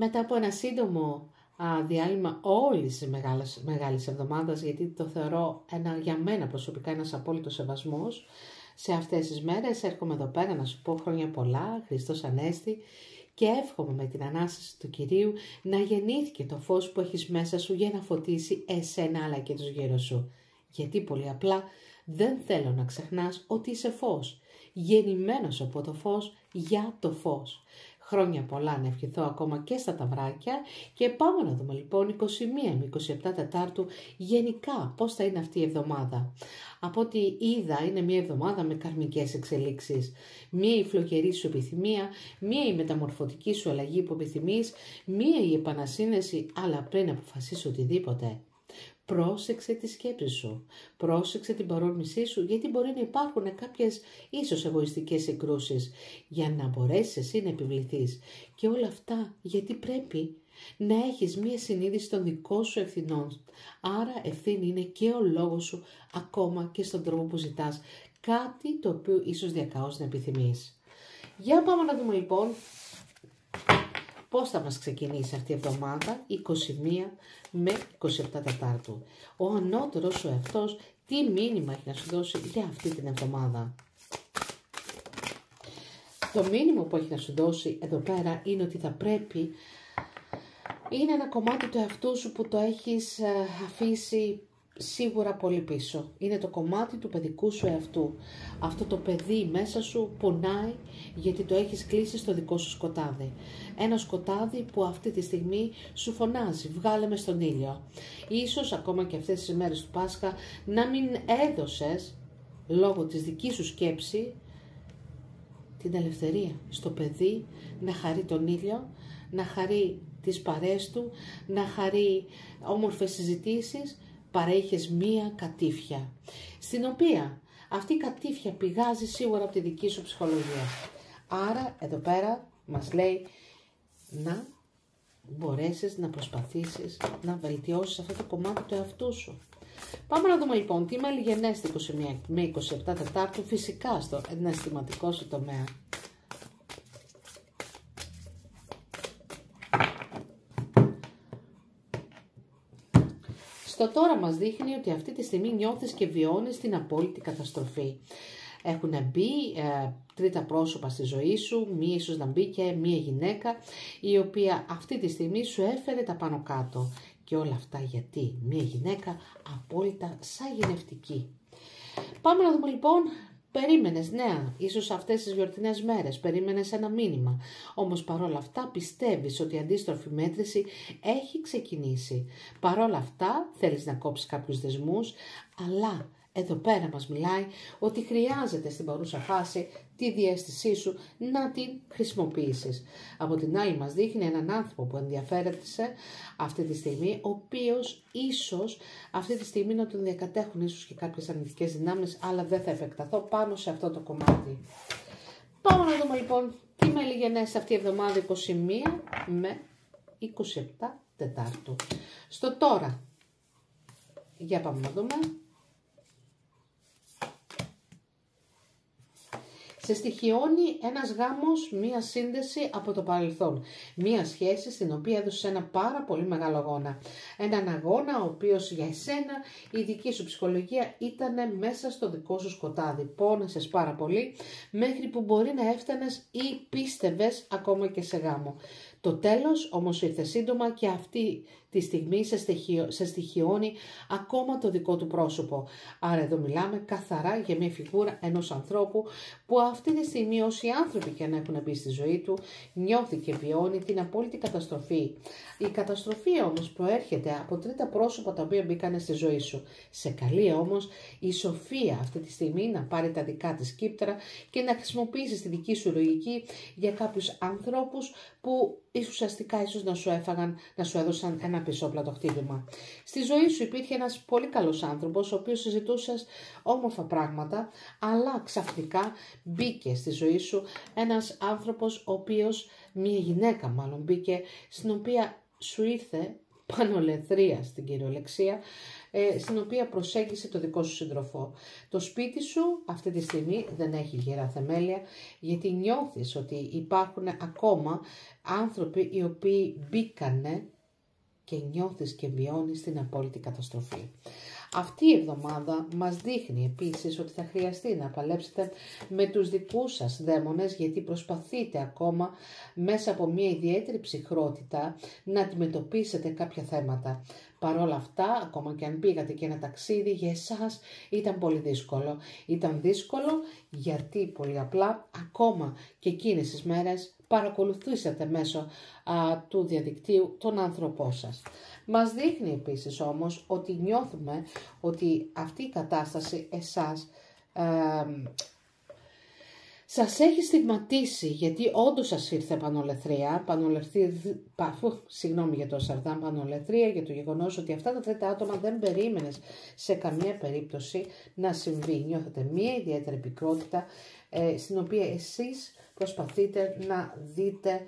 Μετά από ένα σύντομο διάλειμμα όλης της μεγάλης εβδομάδας, γιατί το θεωρώ για μένα προσωπικά ένας απόλυτος σεβασμός, σε αυτές τις μέρες έρχομαι εδώ πέρα να σου πω χρόνια πολλά, Χριστός Ανέστη, και εύχομαι με την Ανάσταση του Κυρίου να γεννήθηκε το φως που έχεις μέσα σου για να φωτίσει εσένα αλλά και τους γύρω σου. Γιατί πολύ απλά δεν θέλω να ξεχνάς ότι είσαι φως, γεννημένος από το φως για το φως. Χρόνια πολλά να ευχηθώ ακόμα και στα ταυράκια και πάμε να δούμε λοιπόν 21 με 27 Τετάρτου γενικά πώς θα είναι αυτή η εβδομάδα. Από ό,τι είδα είναι μια εβδομάδα με καρμικές εξελίξεις. Μία η φλογερή σου επιθυμία, μία η μεταμορφωτική σου αλλαγή που επιθυμείς, μία η επανασύνδεση, αλλά πριν αποφασίσεις οτιδήποτε. Πρόσεξε τη σκέψη σου, πρόσεξε την παρόρμησή σου, γιατί μπορεί να υπάρχουν κάποιες ίσως εγωιστικές συγκρούσεις για να μπορέσεις εσύ να επιβληθείς. Και όλα αυτά γιατί πρέπει να έχεις μία συνείδηση των δικών σου ευθυνών. Άρα ευθύνη είναι και ο λόγος σου ακόμα και στον τρόπο που ζητάς κάτι το οποίο ίσως διακαώς να επιθυμείς. Για πάμε να δούμε λοιπόν πώς θα μας ξεκινήσει αυτή η εβδομάδα, 21 με 27 Τετάρτου. Ο ανώτερος σου εαυτός, τι μήνυμα έχει να σου δώσει για αυτή την εβδομάδα. Το μήνυμα που έχει να σου δώσει εδώ πέρα είναι ότι θα πρέπει, είναι ένα κομμάτι του εαυτού σου που το έχεις αφήσει σίγουρα πολύ πίσω. Είναι το κομμάτι του παιδικού σου εαυτού. Αυτό το παιδί μέσα σου πονάει γιατί το έχεις κλείσει στο δικό σου σκοτάδι. Ένα σκοτάδι που αυτή τη στιγμή σου φωνάζει, βγάλε με στον ήλιο. Ίσως ακόμα και αυτές τις μέρες του Πάσχα να μην έδωσες λόγω της δικής σου σκέψη την ελευθερία στο παιδί να χαρεί τον ήλιο, να χαρεί τις παρέες του, να χαρεί όμορφες συζητήσεις. Παρέχεις μία κατήφια, στην οποία αυτή η κατήφια πηγάζει σίγουρα από τη δική σου ψυχολογία. Άρα εδώ πέρα μας λέει να μπορέσεις να προσπαθήσεις να βελτιώσεις αυτό το κομμάτι του εαυτού σου. Πάμε να δούμε λοιπόν τι μελιγενές 21 με 27 Τετάρτου φυσικά στο εναισθηματικό σου τομέα. Το τώρα μας δείχνει ότι αυτή τη στιγμή νιώθεις και βιώνεις την απόλυτη καταστροφή. Έχουν μπει τρίτα πρόσωπα στη ζωή σου, μία ίσως να μπει και μία γυναίκα, η οποία αυτή τη στιγμή σου έφερε τα πάνω κάτω. Και όλα αυτά γιατί μία γυναίκα απόλυτα σαγηνευτική. Πάμε να δούμε λοιπόν. Περίμενες νέα, ίσως αυτές τις γιορτινές μέρες, περίμενες ένα μήνυμα. Όμως παρόλα αυτά πιστεύεις ότι η αντίστροφη μέτρηση έχει ξεκινήσει. Παρόλα αυτά θέλεις να κόψεις κάποιους δεσμούς, αλλά εδώ πέρα μας μιλάει ότι χρειάζεται στην παρούσα φάση τη διαίσθησή σου να την χρησιμοποιήσεις. Από την άλλη μας δείχνει έναν άνθρωπο που ενδιαφέρεται σε αυτή τη στιγμή, ο οποίος ίσως αυτή τη στιγμή να τον διακατέχουν ίσως και κάποιες αρνητικές δυνάμεις, αλλά δεν θα επεκταθώ πάνω σε αυτό το κομμάτι. Πάμε να δούμε λοιπόν τι μελιγενές αυτή η εβδομάδα 21 με 27 Τετάρτου. Στο τώρα, για πάμε να δούμε. Σε στοιχειώνει ένας γάμος, μία σύνδεση από το παρελθόν. Μία σχέση στην οποία έδωσες ένα πάρα πολύ μεγάλο αγώνα. Έναν αγώνα ο οποίος για εσένα η δική σου ψυχολογία ήταν μέσα στο δικό σου σκοτάδι. Πόνεσες πάρα πολύ μέχρι που μπορεί να έφτανες ή πίστευες ακόμα και σε γάμο. Το τέλος όμως ήρθε σύντομα και αυτή τη στιγμή σε στοιχειώνει ακόμα το δικό του πρόσωπο. Άρα εδώ μιλάμε καθαρά για μια φιγούρα ενός ανθρώπου που αυτή τη στιγμή όσοι άνθρωποι και αν έχουν μπει στη ζωή του νιώθει και βιώνει την απόλυτη καταστροφή. Η καταστροφή όμως προέρχεται από τρίτα πρόσωπα τα οποία μπήκαν στη ζωή σου. Σε καλεί όμως η σοφία αυτή τη στιγμή να πάρει τα δικά της κύπτρα και να χρησιμοποιήσει τη δική σου λογική για κάποιους ανθρώπους που ουσιαστικά ίσως να σου έφαγαν, να σου έδωσαν ένα πισόπλατο χτύπημα. Στη ζωή σου υπήρχε ένας πολύ καλός άνθρωπος, ο οποίος συζητούσες όμορφα πράγματα, αλλά ξαφνικά μπήκε στη ζωή σου ένας άνθρωπος, ο οποίος, μια γυναίκα μάλλον μπήκε, στην οποία σου ήρθε πανολεθρία στην κυριολεξία, στην οποία προσέγγισε το δικό σου σύντροφο. Το σπίτι σου αυτή τη στιγμή δεν έχει γερά θεμέλια, γιατί νιώθεις ότι υπάρχουν ακόμα άνθρωποι οι οποίοι μπήκανε και νιώθεις και βιώνεις την απόλυτη καταστροφή. Αυτή η εβδομάδα μας δείχνει επίσης ότι θα χρειαστεί να παλέψετε με τους δικούς σας δαίμονες, γιατί προσπαθείτε ακόμα μέσα από μια ιδιαίτερη ψυχρότητα να αντιμετωπίσετε κάποια θέματα. Παρ' όλα αυτά, ακόμα και αν πήγατε και ένα ταξίδι, για εσάς ήταν πολύ δύσκολο. Ήταν δύσκολο γιατί πολύ απλά ακόμα και εκείνες τις μέρες παρακολουθήσατε μέσω του διαδικτύου τον άνθρωπό σας. Μας δείχνει επίσης όμως ότι νιώθουμε ότι αυτή η κατάσταση εσάς σας έχει στιγματίσει, γιατί όντως σας ήρθε πανολεθρία για το γεγονός ότι αυτά τα τρίτα άτομα δεν περίμενες σε καμία περίπτωση να συμβεί. Νιώθετε μία ιδιαίτερη πικρότητα στην οποία εσείς προσπαθείτε να δείτε,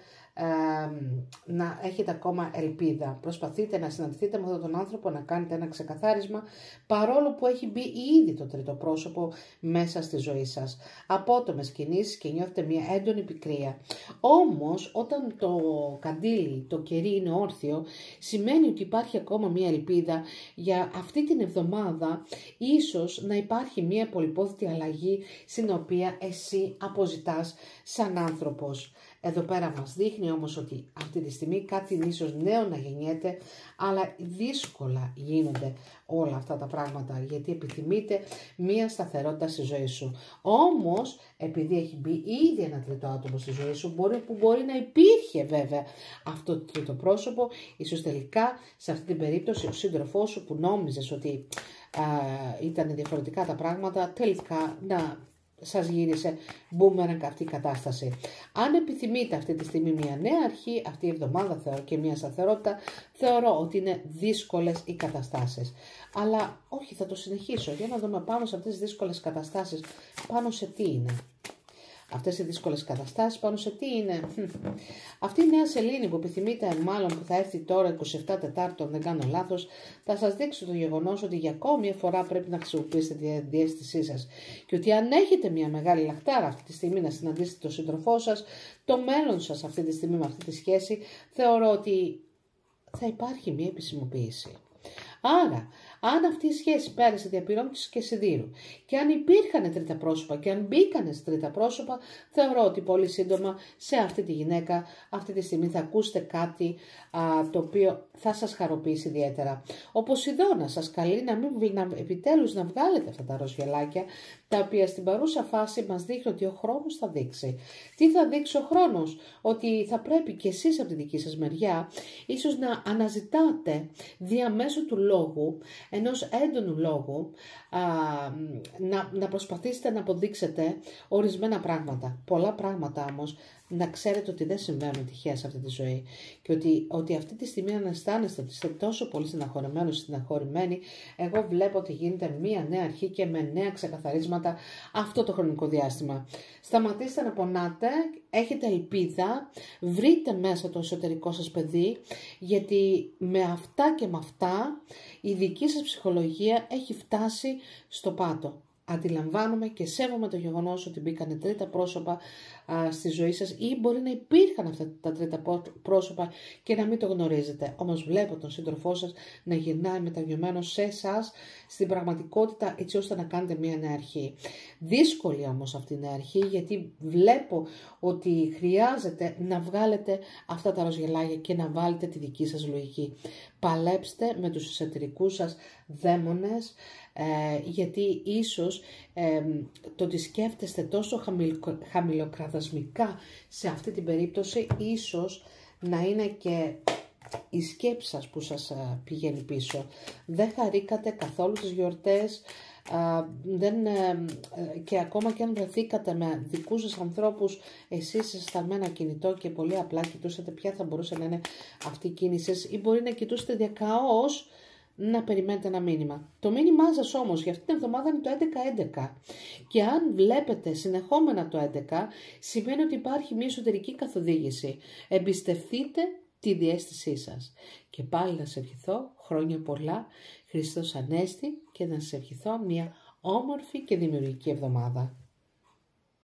να έχετε ακόμα ελπίδα. Προσπαθείτε να συναντηθείτε με αυτόν τον άνθρωπο, να κάνετε ένα ξεκαθάρισμα, παρόλο που έχει μπει ήδη το τρίτο πρόσωπο μέσα στη ζωή σας. Απότομες κινήσεις και νιώθετε μια έντονη πικρία. Όμως, όταν το καντήλι, το κερί είναι όρθιο, σημαίνει ότι υπάρχει ακόμα μια ελπίδα για αυτή την εβδομάδα, ίσως να υπάρχει μια πολυπόθητη αλλαγή στην οποία εσύ αποζητάς σαν άνθρωπος. Εδώ πέρα μας δείχνει όμως ότι αυτή τη στιγμή κάτι ίσως νέο να γεννιέται, αλλά δύσκολα γίνονται όλα αυτά τα πράγματα, γιατί επιθυμείτε μία σταθερότητα στη ζωή σου. Όμως, επειδή έχει μπει ήδη ένα τρίτο άτομο στη ζωή σου, που μπορεί να υπήρχε βέβαια αυτό το τρίτο πρόσωπο, ίσως τελικά σε αυτή την περίπτωση ο σύντροφός σου που νόμιζες ότι ήταν διαφορετικά τα πράγματα, τελικά να σας γύρισε μπούμεραγκ αυτή η κατάσταση. Αν επιθυμείτε αυτή τη στιγμή μια νέα αρχή, αυτή η εβδομάδα θεωρώ και μια σταθερότητα, θεωρώ ότι είναι δύσκολες οι καταστάσεις. Αλλά όχι, θα το συνεχίσω για να δούμε πάνω σε αυτές τις δύσκολες καταστάσεις, πάνω σε τι είναι. Αυτές οι δύσκολες καταστάσεις πάνω σε τι είναι. Αυτή η νέα σελήνη που επιθυμείτε, μάλλον που θα έρθει τώρα 27 Τετάρτου, αν δεν κάνω λάθος, θα σας δείξει το γεγονός ότι για ακόμη μια φορά πρέπει να χρησιμοποιήσετε τη διαίσθησή σας. Και ότι αν έχετε μια μεγάλη λαχτάρα αυτή τη στιγμή να συναντήσετε τον σύντροφό σας, το μέλλον σας αυτή τη στιγμή με αυτή τη σχέση, θεωρώ ότι θα υπάρχει μια επισημοποίηση. Άρα, αν αυτή η σχέση πέρασε διαπυρώνησης και σιδήρου και αν υπήρχαν τρίτα πρόσωπα και αν μπήκανε σε τρίτα πρόσωπα, θεωρώ ότι πολύ σύντομα σε αυτή τη γυναίκα αυτή τη στιγμή θα ακούσετε κάτι το οποίο θα σας χαροποιήσει ιδιαίτερα. Ο Ποσειδώνας σας καλεί επιτέλους να βγάλετε αυτά τα ροζγελάκια, τα οποία στην παρούσα φάση μας δείχνει ότι ο χρόνος θα δείξει. Τι θα δείξει ο χρόνος? Ότι θα πρέπει και εσείς από τη δική σας μεριά ίσως να αναζητάτε διαμέσου του λόγου, ενός έντονου λόγου, να προσπαθήσετε να αποδείξετε ορισμένα πράγματα. Πολλά πράγματα όμως να ξέρετε ότι δεν συμβαίνουν τυχαία σε αυτή τη ζωή και ότι αυτή τη στιγμή αν αισθάνεστε ότι είστε τόσο πολύ στεναχωρημένοι, στεναχωρημένοι, εγώ βλέπω ότι γίνεται μία νέα αρχή και με νέα ξεκαθαρίσματα αυτό το χρονικό διάστημα. Σταματήστε να πονάτε, έχετε ελπίδα, βρείτε μέσα το εσωτερικό σας παιδί, γιατί με αυτά και με αυτά η δική σας ψυχολογία έχει φτάσει στο πάτο. Αντιλαμβάνομαι και σέβομαι το γεγονός ότι μπήκανε τρίτα πρόσωπα στη ζωή σας ή μπορεί να υπήρχαν αυτά τα τρίτα πρόσωπα και να μην το γνωρίζετε. Όμως βλέπω τον σύντροφό σας να γυρνάει μεταγιωμένος σε εσάς στην πραγματικότητα έτσι ώστε να κάνετε μια νέα αρχή. Δύσκολη όμως αυτή η νέα αρχή γιατί βλέπω ότι χρειάζεται να βγάλετε αυτά τα ροζγελάκια και να βάλετε τη δική σας λογική. Παλέψτε με τους εσωτερικούς σας δαίμονες, γιατί ίσως το ότι σκέφτεστε τόσο χαμηλοκραδασμικά σε αυτή την περίπτωση ίσως να είναι και η σκέψη σας που σας πηγαίνει πίσω. Δεν χαρήκατε καθόλου τις γιορτές και ακόμα και αν βρεθήκατε με δικούς σας ανθρώπους, εσείς ήσασταν με ένα κινητό και πολύ απλά κοιτούσατε ποια θα μπορούσε να είναι αυτή η κίνηση ή μπορεί να κοιτούσετε διακαώς να περιμένετε ένα μήνυμα. Το μήνυμά σας όμως για αυτή την εβδομάδα είναι το 11-11 και αν βλέπετε συνεχόμενα το 11 σημαίνει ότι υπάρχει μια εσωτερική καθοδήγηση. Εμπιστευτείτε τη διαίσθησή σας. Και πάλι να σε ευχηθώ χρόνια πολλά, Χριστός Ανέστη, και να σε ευχηθώ μια όμορφη και δημιουργική εβδομάδα.